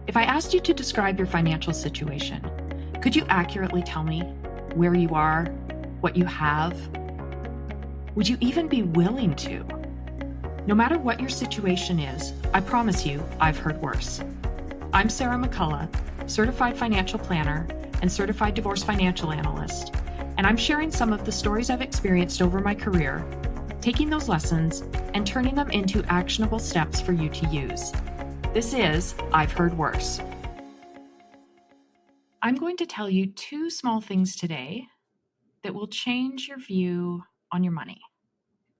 If I asked you to describe your financial situation, could you accurately tell me where you are, what you have? Would you even be willing to? No matter what your situation is, I promise you, I've heard worse. I'm Sara McCullough, certified financial planner and certified divorce financial analyst, and I'm sharing some of the stories I've experienced over my career, taking those lessons and turning them into actionable steps for you to use. This is I've Heard Worse. I'm going to tell you two small things today that will change your view on your money.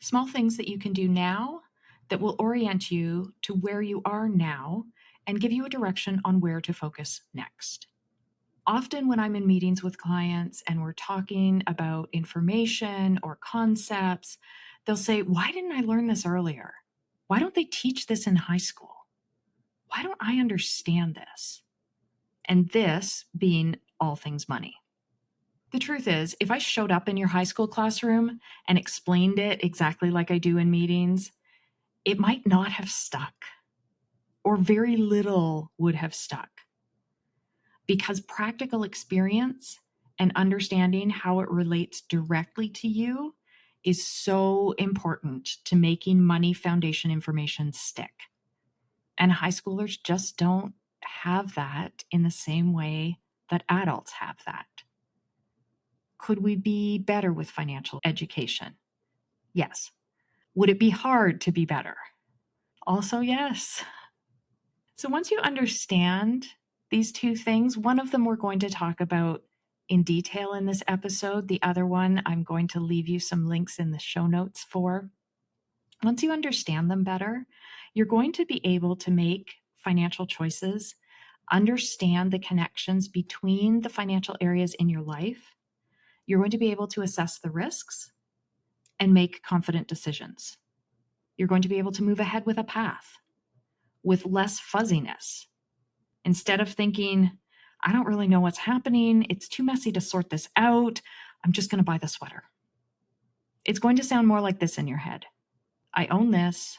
Small things that you can do now that will orient you to where you are now and give you a direction on where to focus next. Often when I'm in meetings with clients and we're talking about information or concepts, they'll say, "Why didn't I learn this earlier? Why don't they teach this in high school? Why don't I understand this?" And this being all things money. The truth is, if I showed up in your high school classroom and explained it exactly like I do in meetings, it might not have stuck, or very little would have stuck. Because practical experience and understanding how it relates directly to you is so important to making money foundation information stick. And high schoolers just don't have that in the same way that adults have that. Could we be better with financial education? Yes. Would it be hard to be better? Also, yes. So once you understand these two things, one of them we're going to talk about in detail in this episode. The other one, I'm going to leave you some links in the show notes for. Once you understand them better, you're going to be able to make financial choices, understand the connections between the financial areas in your life. You're going to be able to assess the risks and make confident decisions. You're going to be able to move ahead with a path, with less fuzziness. Instead of thinking, "I don't really know what's happening. It's too messy to sort this out. I'm just going to buy the sweater." It's going to sound more like this in your head. I own this.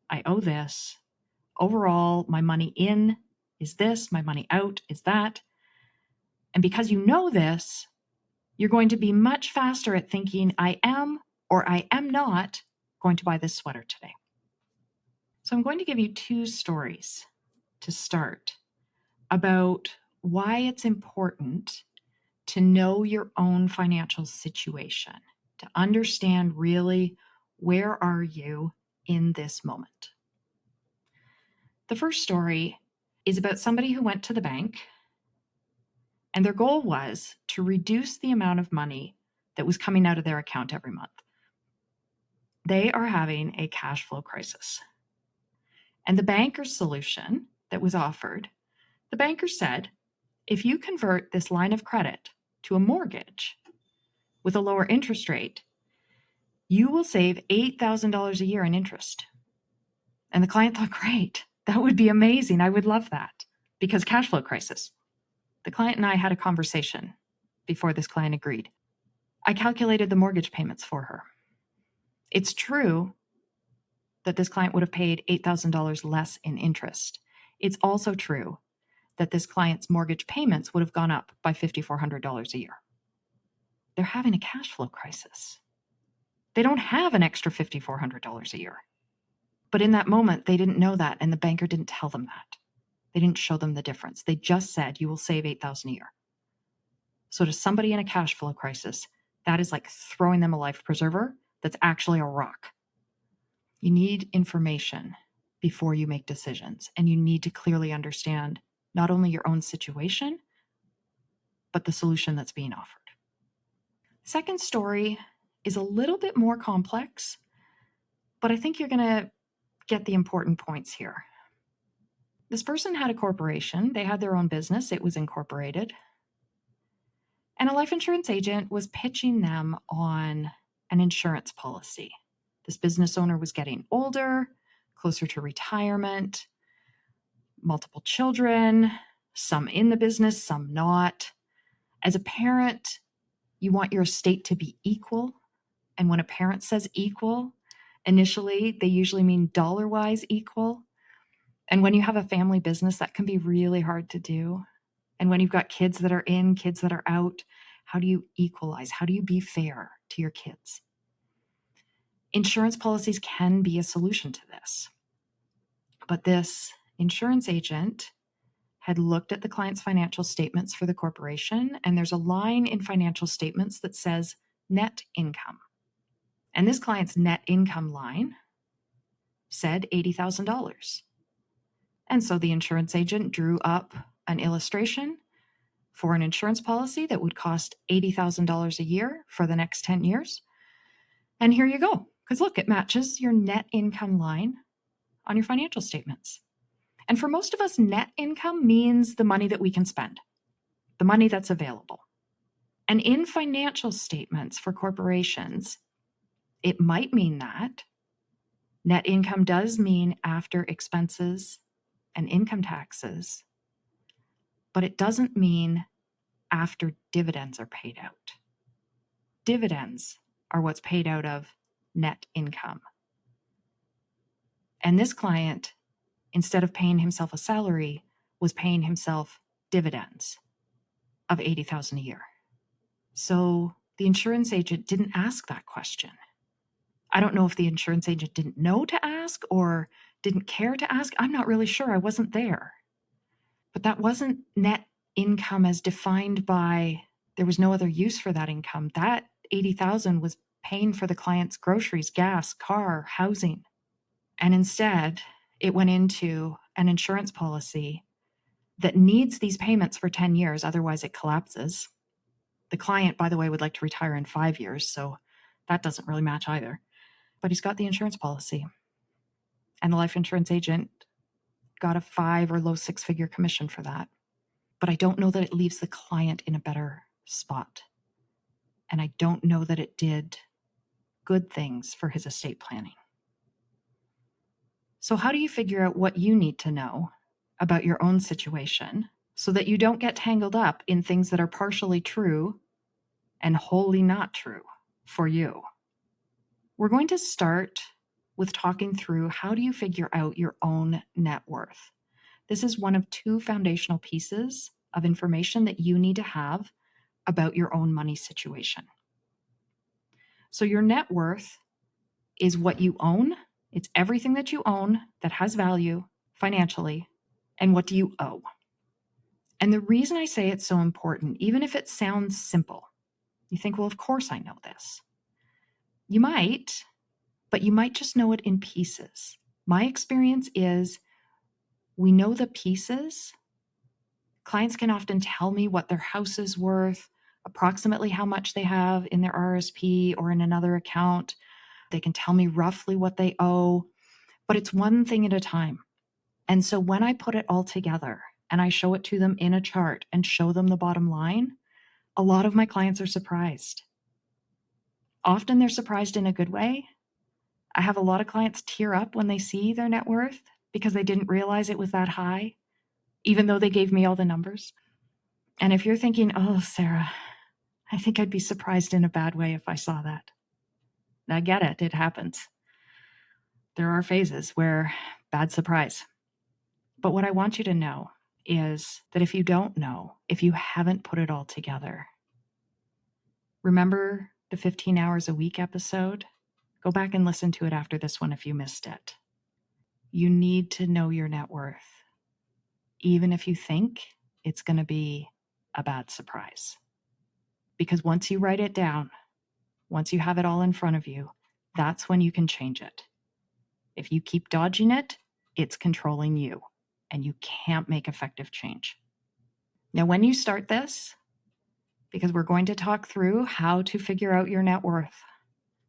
I owe this. Overall, my money in is this. My money out is that. And because you know this, you're going to be much faster at thinking, I am or I am not going to buy this sweater today. So I'm going to give you two stories to start about why it's important to know your own financial situation, to understand really where are you in this moment. The first story is about somebody who went to the bank, and their goal was to reduce the amount of money that was coming out of their account every month. They are having a cash flow crisis. And the banker's solution that was offered, the banker said, if you convert this line of credit to a mortgage with a lower interest rate, you will save $8,000 a year in interest. And the client thought, great, that would be amazing. I would love that, because cash flow crisis. The client and I had a conversation before this client agreed. I calculated the mortgage payments for her. It's true that this client would have paid $8,000 less in interest. It's also true that this client's mortgage payments would have gone up by $5,400 a year. They're having a cash flow crisis. They don't have an extra $5,400 a year. But in that moment, they didn't know that, and the banker didn't tell them that. They didn't show them the difference. They just said, you will save $8,000 a year. So to somebody in a cash flow crisis, that is like throwing them a life preserver that's actually a rock. You need information before you make decisions, and you need to clearly understand not only your own situation, but the solution that's being offered. Second story is a little bit more complex, but I think you're going to get the important points here. This person had a corporation. They had their own business. It was incorporated. And a life insurance agent was pitching them on an insurance policy. This business owner was getting older, closer to retirement, multiple children, some in the business, some not. As a parent, you want your estate to be equal. And when a parent says equal, initially, they usually mean dollar-wise equal. And when you have a family business, that can be really hard to do. And when you've got kids that are in, kids that are out, how do you equalize? How do you be fair to your kids? Insurance policies can be a solution to this. But this insurance agent had looked at the client's financial statements for the corporation, and there's a line in financial statements that says net income. And this client's net income line said $80,000. And so the insurance agent drew up an illustration for an insurance policy that would cost $80,000 a year for the next 10 years. And here you go. Because look, it matches your net income line on your financial statements. And for most of us, net income means the money that we can spend, the money that's available. And in financial statements for corporations, it might mean that net income does mean after expenses and income taxes, but it doesn't mean after dividends are paid out. Dividends are what's paid out of net income. And this client, instead of paying himself a salary, was paying himself dividends of $80,000 a year. So the insurance agent didn't ask that question. I don't know if the insurance agent didn't know to ask or didn't care to ask. I'm not really sure. I wasn't there. But that wasn't net income as defined by, there was no other use for that income. That $80,000 was paying for the client's groceries, gas, car, housing. And instead, it went into an insurance policy that needs these payments for 10 years, otherwise it collapses. The client, by the way, would like to retire in 5 years, so that doesn't really match either. But he's got the insurance policy. And the life insurance agent got a 5 or low 6-figure commission for that. But I don't know that it leaves the client in a better spot. And I don't know that it did good things for his estate planning. So how do you figure out what you need to know about your own situation so that you don't get tangled up in things that are partially true and wholly not true for you? We're going to start with talking through how do you figure out your own net worth. This is one of 2 foundational pieces of information that you need to have about your own money situation. So your net worth is what you own. It's everything that you own that has value financially, and what do you owe? And the reason I say it's so important, even if it sounds simple, you think, well, of course I know this. You might, but you might just know it in pieces. My experience is we know the pieces. Clients can often tell me what their house is worth, approximately how much they have in their RSP or in another account. They can tell me roughly what they owe, but it's one thing at a time. And so when I put it all together and I show it to them in a chart and show them the bottom line, a lot of my clients are surprised. Often they're surprised in a good way. I have a lot of clients tear up when they see their net worth because they didn't realize it was that high, even though they gave me all the numbers. And if you're thinking, oh, Sarah, I think I'd be surprised in a bad way if I saw that. I get it. It happens. There are phases where bad surprise. But what I want you to know is that if you don't know, if you haven't put it all together, remember the 15 hours a week episode? Go back and listen to it after this one if you missed it. You need to know your net worth, even if you think it's going to be a bad surprise. Because once you write it down, once you have it all in front of you, that's when you can change it. If you keep dodging it, it's controlling you, and you can't make effective change. Now, when you start this, because we're going to talk through how to figure out your net worth,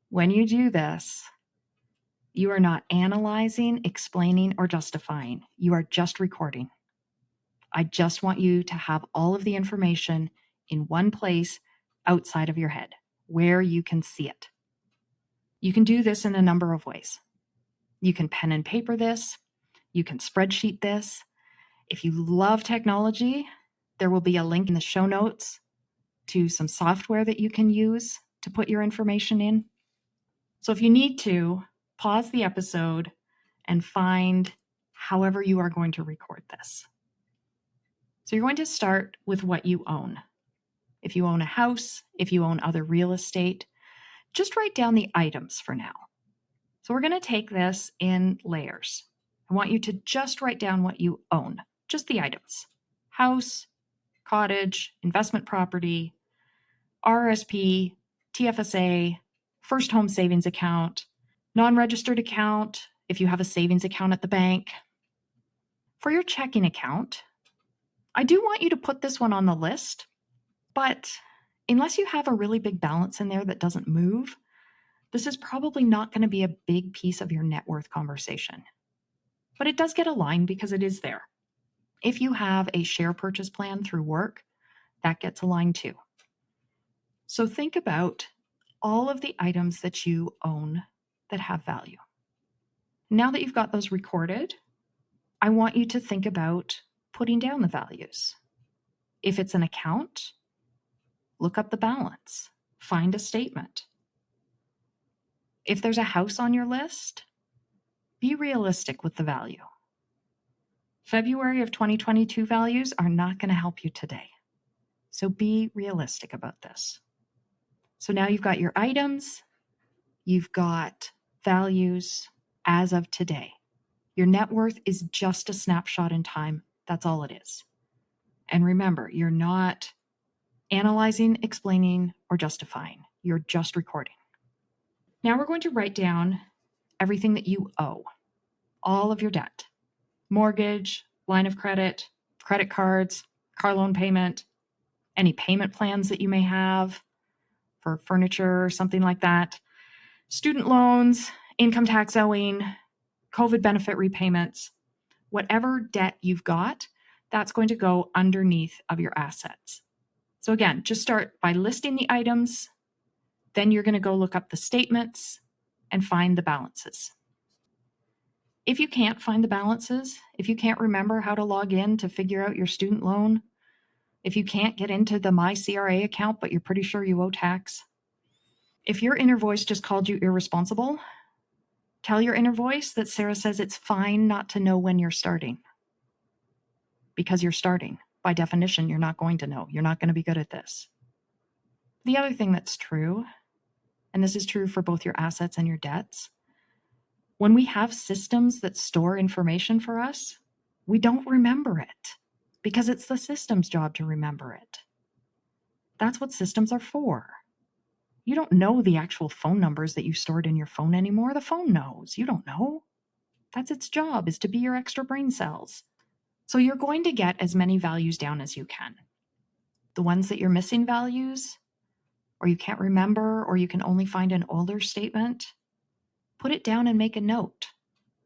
when you do this, you are not analyzing, explaining, or justifying. You are just recording. I just want you to have all of the information in one place outside of your head, where you can see it. You can do this in a number of ways. You can pen and paper this. You can spreadsheet this. If you love technology, there will be a link in the show notes to some software that you can use to put your information in. So if you need to, pause the episode and find however you are going to record this. So you're going to start with what you own. If you own a house, if you own other real estate, just write down the items for now. So we're going to take this in layers. I want you to just write down what you own, just the items. House, cottage, investment property, RSP, TFSA, first home savings account, non-registered account, if you have a savings account at the bank. For your checking account, I do want you to put this one on the list, but unless you have a really big balance in there that doesn't move, this is probably not going to be a big piece of your net worth conversation. But it does get aligned because it is there. If you have a share purchase plan through work, that gets aligned too. So think about all of the items that you own that have value. Now that you've got those recorded, I want you to think about putting down the values. If it's an account, look up the balance, find a statement. If there's a house on your list, be realistic with the value. February of 2022 values are not going to help you today. So be realistic about this. So now you've got your items, you've got values as of today. Your net worth is just a snapshot in time. That's all it is. And remember, you're not analyzing, explaining, or justifying. You're just recording. Now we're going to write down everything that you owe, all of your debt, mortgage, line of credit, credit cards, car loan payment, any payment plans that you may have for furniture or something like that, student loans, income tax owing, COVID benefit repayments, whatever debt you've got, that's going to go underneath of your assets. So again, just start by listing the items. Then you're going to go look up the statements and find the balances. If you can't find the balances, if you can't remember how to log in to figure out your student loan, if you can't get into the My CRA account, but you're pretty sure you owe tax, if your inner voice just called you irresponsible, tell your inner voice that Sara says it's fine not to know when you're starting. Because you're starting. By definition, you're not going to know. You're not going to be good at this. The other thing that's true, and this is true for both your assets and your debts, when we have systems that store information for us, we don't remember it because it's the system's job to remember it. That's what systems are for. You don't know the actual phone numbers that you stored in your phone anymore. The phone knows. You don't know. That's its job, is to be your extra brain cells. So you're going to get as many values down as you can. The ones that you're missing values, or you can't remember, or you can only find an older statement, put it down and make a note.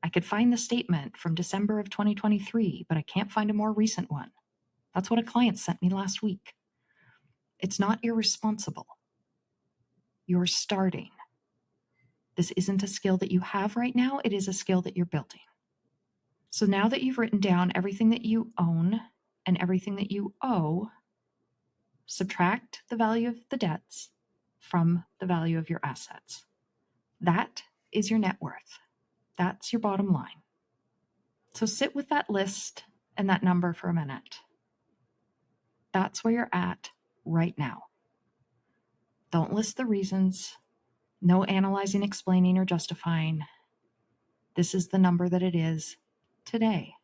I could find the statement from December of 2023, but I can't find a more recent one. That's what a client sent me last week. It's not irresponsible. You're starting. This isn't a skill that you have right now. It is a skill that you're building. So now that you've written down everything that you own and everything that you owe, subtract the value of the debts from the value of your assets. That is your net worth. That's your bottom line. So sit with that list and that number for a minute. That's where you're at right now. Don't list the reasons. No analyzing, explaining, or justifying. This is the number that it is today.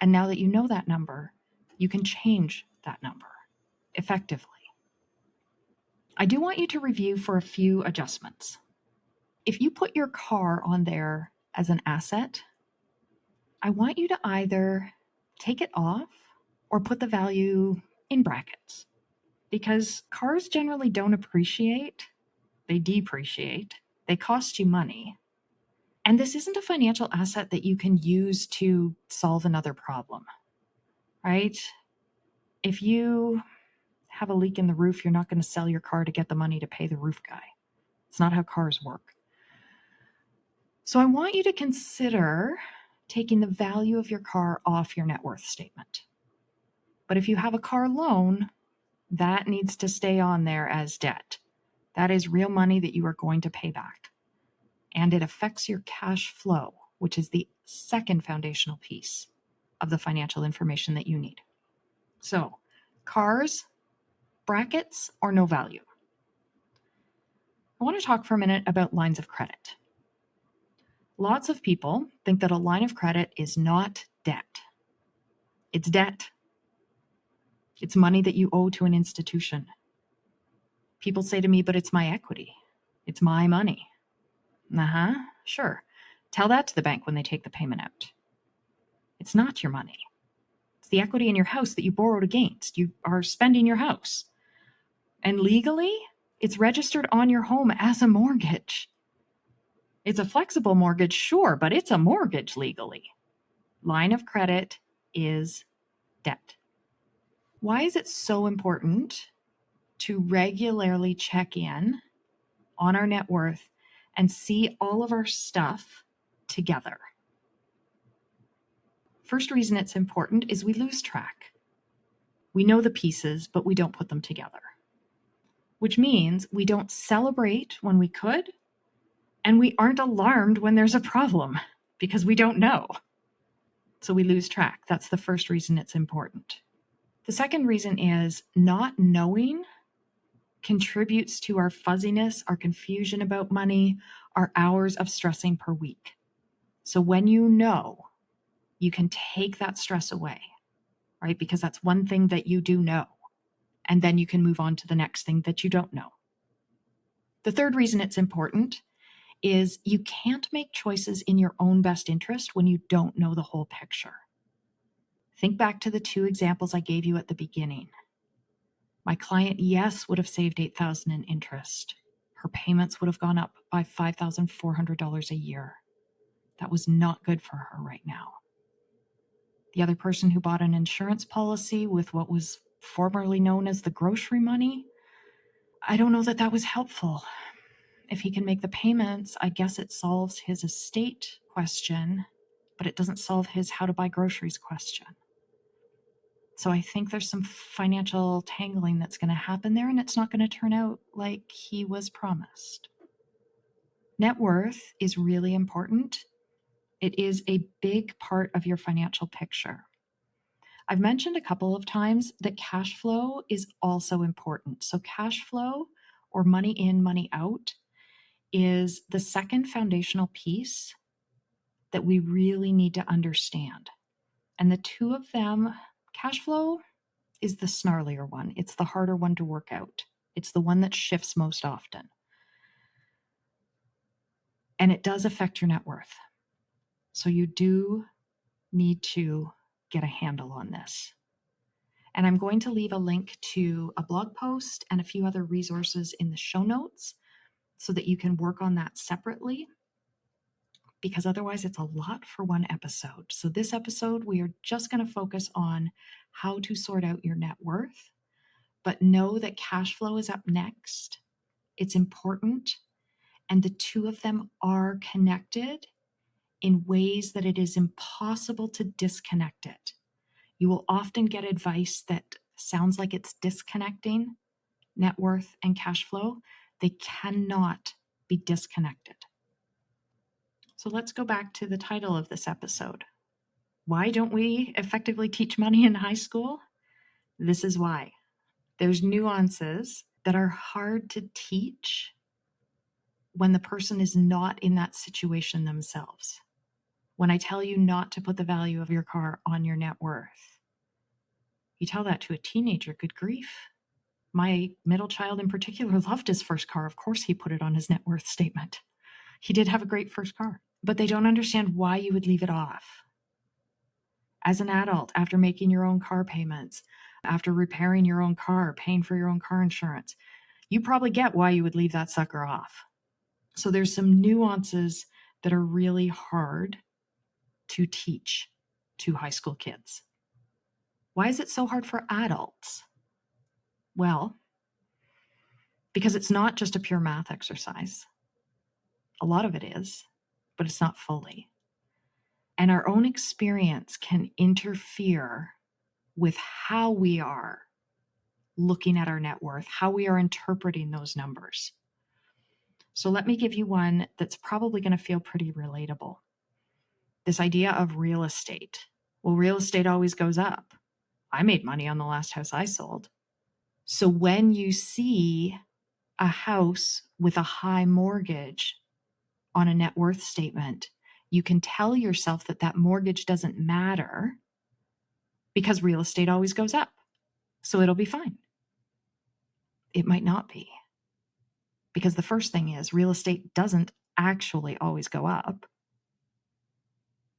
And now that you know that number, you can change that number effectively. I do want you to review for a few adjustments. If you put your car on there as an asset, I want you to either take it off or put the value in brackets, because cars generally don't appreciate, they depreciate, they cost you money. And this isn't a financial asset that you can use to solve another problem, right? If you have a leak in the roof, you're not going to sell your car to get the money to pay the roof guy. It's not how cars work. So I want you to consider taking the value of your car off your net worth statement. But if you have a car loan, that needs to stay on there as debt. That is real money that you are going to pay back. And it affects your cash flow. which is the second foundational piece of the financial information that you need. So, cars, brackets, or no value? I want to talk for a minute about lines of credit. Lots of people think that a line of credit is not debt. It's debt. It's money that you owe to an institution. People say to me, but it's my equity. It's my money. Sure. Tell that to the bank when they take the payment out. It's not your money. It's the equity in your house that you borrowed against. You are spending your house. And legally, it's registered on your home as a mortgage. It's a flexible mortgage, sure, but it's a mortgage legally. Line of credit is debt. Why is it so important to regularly check in on our net worth and see all of our stuff together? First reason it's important is we lose track. We know the pieces, but we don't put them together, which means we don't celebrate when we could, and we aren't alarmed when there's a problem because we don't know. So we lose track. That's the first reason it's important. The second reason is not knowing contributes to our fuzziness, our confusion about money, our hours of stressing per week. So when you know, you can take that stress away, right? Because that's one thing that you do know. And then you can move on to the next thing that you don't know. The third reason it's important is you can't make choices in your own best interest when you don't know the whole picture. Think back to the two examples I gave you at the beginning. My client, yes, would have saved $8,000 in interest. Her payments would have gone up by $5,400 a year. That was not good for her right now. The other person who bought an insurance policy with what was formerly known as the grocery money, I don't know that that was helpful. If he can make the payments, I guess it solves his estate question, but it doesn't solve his how to buy groceries question. So I think there's some financial tangling that's going to happen there, and it's not going to turn out like he was promised. Net worth is really important. It is a big part of your financial picture. I've mentioned a couple of times that cash flow is also important. So cash flow, or money in, money out, is the second foundational piece that we really need to understand. And the two of them, cash flow is the snarlier one. It's the harder one to work out. It's the one that shifts most often. And it does affect your net worth. So you do need to get a handle on this. And I'm going to leave a link to a blog post and a few other resources in the show notes so that you can work on that separately, because otherwise it's a lot for one episode. So this episode, we are just going to focus on how to sort out your net worth, but know that cash flow is up next. It's important, and the two of them are connected in ways that it is impossible to disconnect it. You will often get advice that sounds like it's disconnecting net worth and cash flow. They cannot be disconnected. So let's go back to the title of this episode. Why don't we effectively teach money in high school? This is why. There's nuances that are hard to teach when the person is not in that situation themselves. When I tell you not to put the value of your car on your net worth, you tell that to a teenager, good grief. My middle child in particular loved his first car. Of course he put it on his net worth statement. He did have a great first car, but they don't understand why you would leave it off. As an adult, after making your own car payments, after repairing your own car, paying for your own car insurance, you probably get why you would leave that sucker off. So there's some nuances that are really hard to teach to high school kids. Why is it so hard for adults? Well, because it's not just a pure math exercise. A lot of it is, but it's not fully. And our own experience can interfere with how we are looking at our net worth, how we are interpreting those numbers. So let me give you one that's probably going to feel pretty relatable. This idea of real estate. Well, real estate always goes up. I made money on the last house I sold. So when you see a house with a high mortgage on a net worth statement, you can tell yourself that that mortgage doesn't matter because real estate always goes up. So it'll be fine. It might not be. Because the first thing is real estate doesn't actually always go up,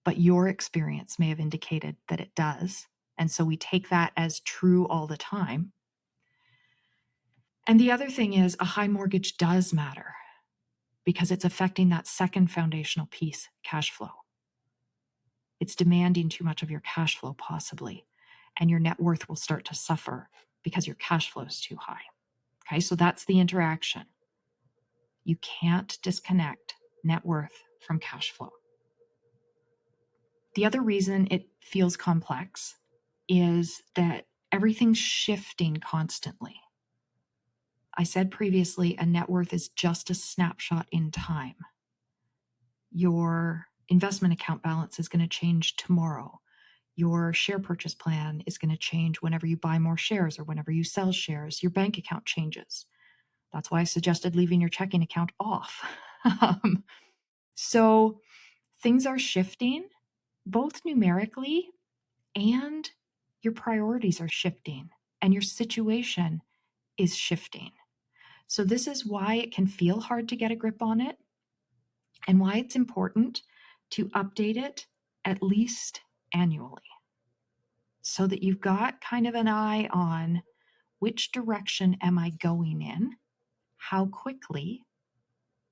but your experience may have indicated that it does. And so we take that as true all the time. And the other thing is a high mortgage does matter because it's affecting that second foundational piece, cash flow. It's demanding too much of your cash flow possibly, and your net worth will start to suffer because your cash flow is too high. Okay, so that's the interaction. You can't disconnect net worth from cash flow. The other reason it feels complex is that everything's shifting constantly. I said previously, a net worth is just a snapshot in time. Your investment account balance is going to change tomorrow. Your share purchase plan is going to change whenever you buy more shares or whenever you sell shares. Your bank account changes. That's why I suggested leaving your checking account off. So things are shifting, both numerically and your priorities are shifting and your situation is shifting. So this is why it can feel hard to get a grip on it and why it's important to update it at least annually so that you've got kind of an eye on which direction am I going in, how quickly,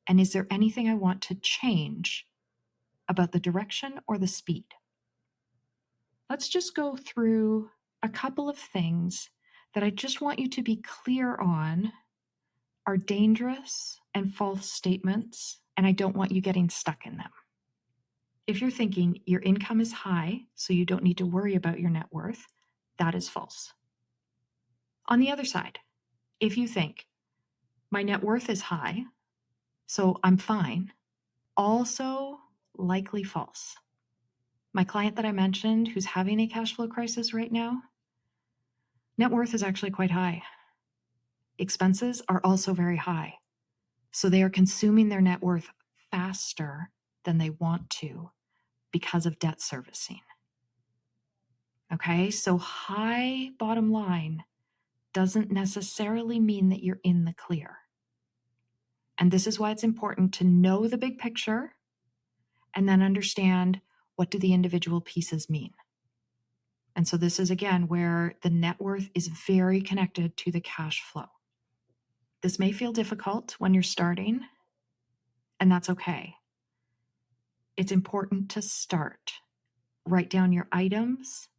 and is there anything I want to change about the direction or the speed? Let's just go through a couple of things that I just want you to be clear on are dangerous and false statements, and I don't want you getting stuck in them. If you're thinking your income is high, so you don't need to worry about your net worth, that is false. On the other side, if you think my net worth is high, so I'm fine, also likely false. My client that I mentioned who's having a cash flow crisis right now, net worth is actually quite high. Expenses are also very high. So they are consuming their net worth faster than they want to because of debt servicing. Okay, so high bottom line doesn't necessarily mean that you're in the clear. And this is why it's important to know the big picture and then understand what do the individual pieces mean. And so this is again where the net worth is very connected to the cash flow. This may feel difficult when you're starting, and that's okay. It's important to start. Write down your items,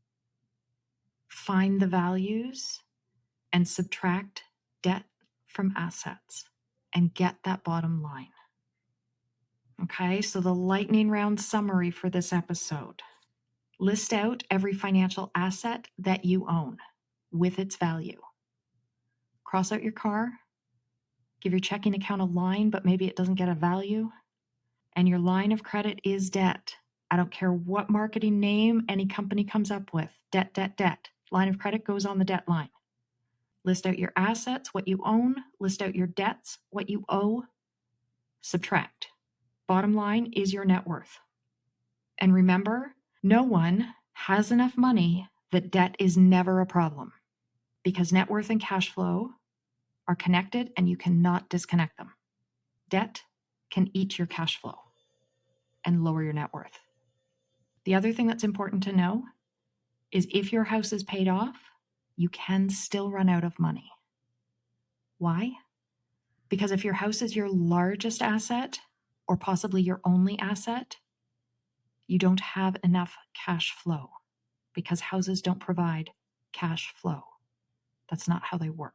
find the values, and subtract debt from assets and get that bottom line. Okay, so the lightning round summary for this episode. List out every financial asset that you own with its value. Cross out your car. Give your checking account a line, but maybe it doesn't get a value. And your line of credit is debt. I don't care what marketing name any company comes up with. Debt, debt, debt. Line of credit goes on the debt line. List out your assets, what you own. List out your debts, what you owe. Subtract. Bottom line is your net worth. And remember, no one has enough money that debt is never a problem because net worth and cash flow are connected and you cannot disconnect them. Debt can eat your cash flow and lower your net worth. The other thing that's important to know is if your house is paid off, you can still run out of money. Why? Because if your house is your largest asset or possibly your only asset, you don't have enough cash flow because houses don't provide cash flow. That's not how they work.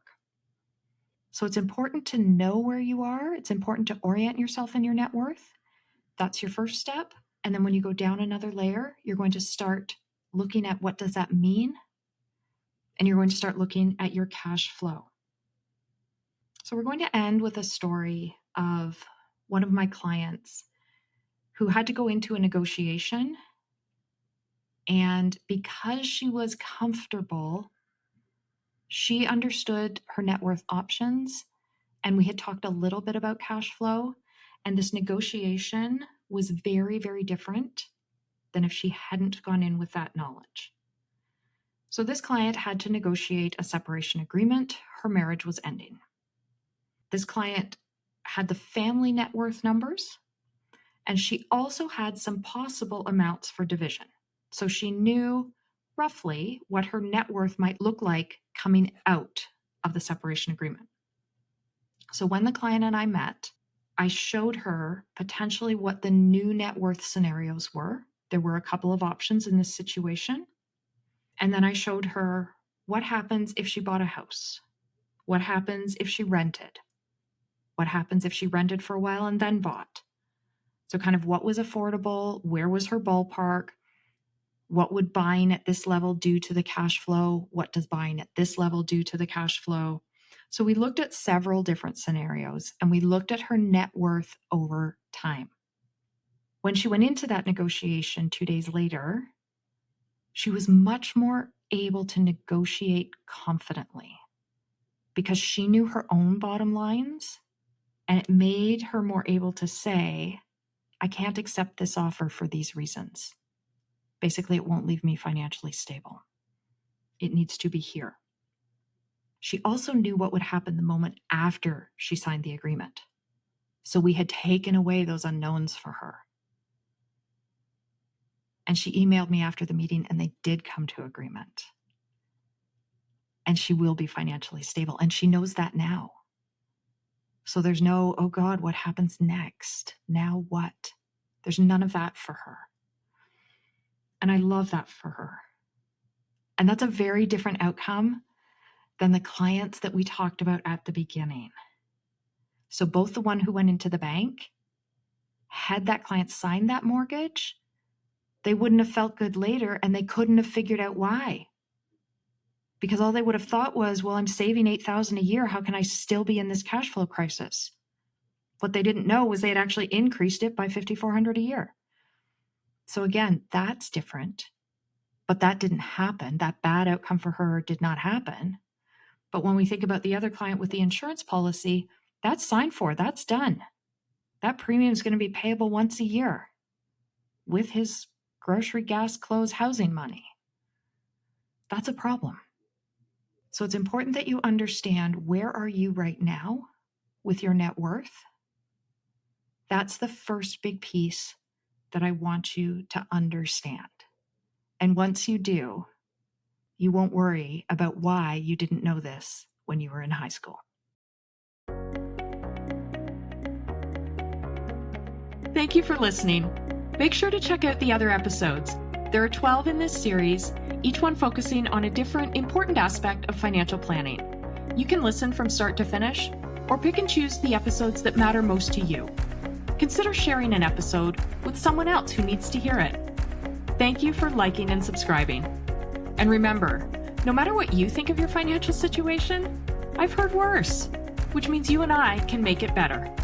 So it's important to know where you are. It's important to orient yourself in your net worth. That's your first step. And then when you go down another layer, you're going to start looking at what does that mean? And you're going to start looking at your cash flow. So we're going to end with a story of one of my clients who had to go into a negotiation And because she was comfortable, she understood her net worth options. And we had talked a little bit about cash flow. And this negotiation was very, very different than if she hadn't gone in with that knowledge. So this client had to negotiate a separation agreement. Her marriage was ending. This client had the family net worth numbers, and she also had some possible amounts for division. So she knew roughly what her net worth might look like coming out of the separation agreement. So when the client and I met, I showed her potentially what the new net worth scenarios were. There were a couple of options in this situation. And then I showed her what happens if she bought a house. What happens if she rented? What happens if she rented for a while and then bought? So kind of what was affordable? Where was her ballpark? What would buying at this level do to the cash flow? What does buying at this level do to the cash flow? So we looked at several different scenarios, and we looked at her net worth over time. When she went into that negotiation 2 days later, she was much more able to negotiate confidently because she knew her own bottom lines, and it made her more able to say, I can't accept this offer for these reasons. Basically, it won't leave me financially stable. It needs to be here. She also knew what would happen the moment after she signed the agreement. So we had taken away those unknowns for her. And she emailed me after the meeting, and they did come to agreement. And she will be financially stable. And she knows that now. So there's no, oh God, what happens next? Now what? There's none of that for her. And I love that for her. And that's a very different outcome than the clients that we talked about at the beginning. So both the one who went into the bank, had that client signed that mortgage, they wouldn't have felt good later, and they couldn't have figured out why. Because all they would have thought was, well, I'm saving $8,000 a year. How can I still be in this cash flow crisis? What they didn't know was they had actually increased it by $5,400 a year. So again, that's different. But that didn't happen. That bad outcome for her did not happen. But when we think about the other client with the insurance policy, that's signed for, that's done. That premium is going to be payable once a year with his grocery, gas, clothes, housing money. That's a problem. So it's important that you understand, where are you right now with your net worth? That's the first big piece that I want you to understand. And once you do, you won't worry about why you didn't know this when you were in high school. Thank you for listening. Make sure to check out the other episodes. There are 12 in this series, each one focusing on a different important aspect of financial planning. You can listen from start to finish, or pick and choose the episodes that matter most to you. Consider sharing an episode with someone else who needs to hear it. Thank you for liking and subscribing. And remember, no matter what you think of your financial situation, I've heard worse, which means you and I can make it better.